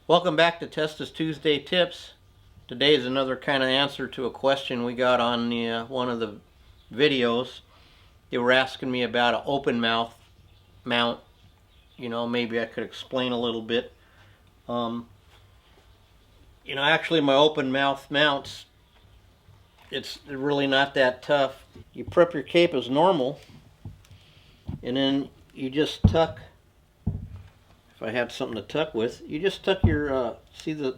Welcome back to Testa's Tuesday Tips. Today is another kind of answer to a question we got on one of the videos. They were asking me about an open mouth mount. Maybe I could explain a little bit. Actually my open mouth mounts, it's really not that tough. You prep your cape as normal, and then you just tuck. If I had something to tuck with, you just tuck your, see you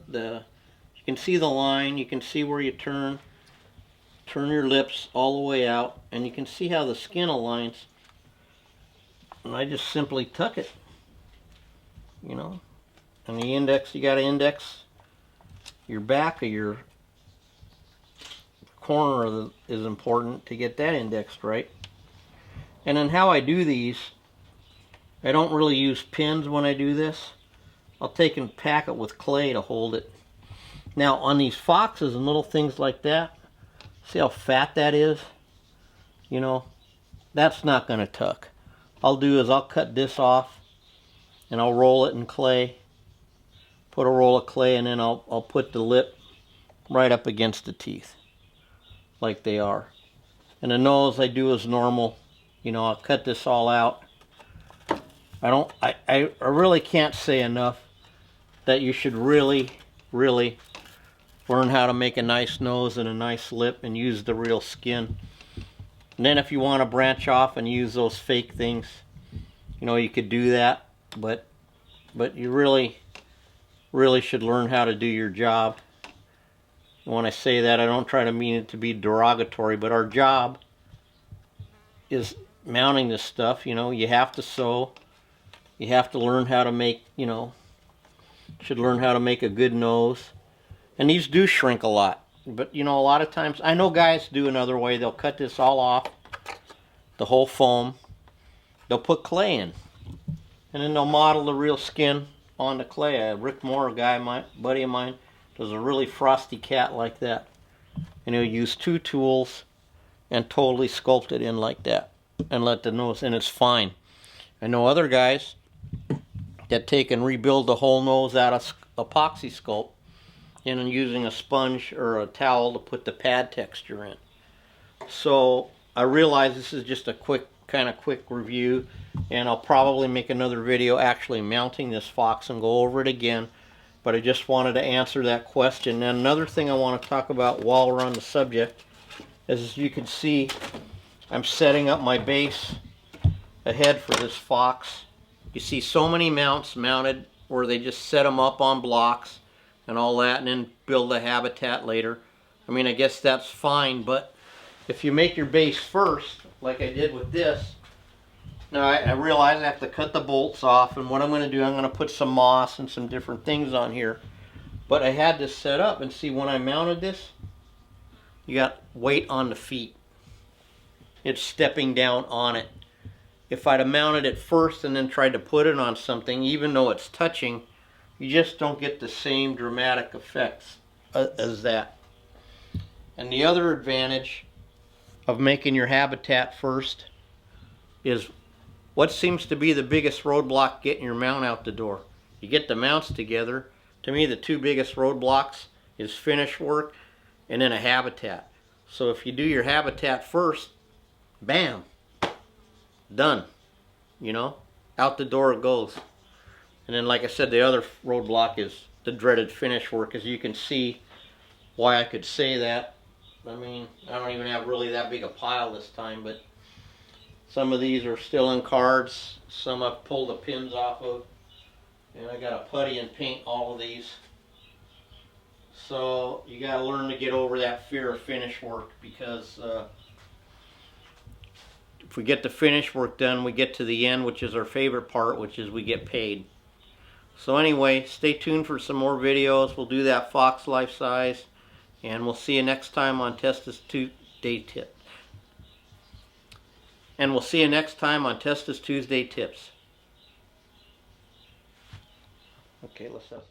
can see the line, you can see where you turn your lips all the way out, and you can see how the skin aligns. And I just simply tuck it, and the index, you got to index your back of your corner is important to get that indexed right. And then how I do these, I don't really use pins when I do this. I'll take and pack it with clay to hold it. Now on these foxes and little things like that, see how fat that is? That's not going to tuck. I'll do is I'll cut this off and I'll roll it in clay. Put a roll of clay, and then I'll put the lip right up against the teeth like they are. And the nose I do as normal. I'll cut this all out. I really can't say enough that you should really learn how to make a nice nose and a nice lip and use the real skin. And then if you want to branch off and use those fake things, you could do that, but you really should learn how to do your job. And when I say that, I don't try to mean it to be derogatory, but our job is mounting this stuff. You have to sew. You have to learn how to make, should learn how to make a good nose. And these do shrink a lot. But, a lot of times, I know guys do another way. They'll cut this all off, the whole foam. They'll put clay in. And then they'll model the real skin on the clay. Rick Moore, a guy, buddy of mine, does a really frosty cat like that. And he'll use two tools and totally sculpt it in like that. And let the nose, and it's fine. I know other guys that take and rebuild the whole nose out of epoxy sculpt, and then using a sponge or a towel to put the pad texture in. So I realize this is just a quick review, and I'll probably make another video actually mounting this fox and go over it again. But I just wanted to answer that question. And another thing I want to talk about while we're on the subject is, as you can see, I'm setting up my base ahead for this fox. You see so many mounts mounted where they just set them up on blocks and all that, and then build a habitat later. I guess that's fine, but if you make your base first, like I did with this, now I realize I have to cut the bolts off, and what I'm going to do, I'm going to put some moss and some different things on here. But I had this set up, and see, when I mounted this, you got weight on the feet. It's stepping down on it. If I'd have mounted it first and then tried to put it on something, even though it's touching, you just don't get the same dramatic effects as that. And the other advantage of making your habitat first is what seems to be the biggest roadblock getting your mount out the door. You get the mounts together. To me, the two biggest roadblocks is finish work and then a habitat. So if you do your habitat first, bam, done. Out the door it goes. And then, like I said, the other roadblock is the dreaded finish work. As you can see why I could say that. I don't even have really that big a pile this time, but some of these are still in cards. Some I've pulled the pins off of. And I got to putty and paint all of these. So you got to learn to get over that fear of finish work, because if we get the finish work done, we get to the end, which is our favorite part, which is we get paid. So anyway, stay tuned for some more videos. We'll do that fox life size, and we'll see you next time on Testa's Tuesday Tips. Okay, let's have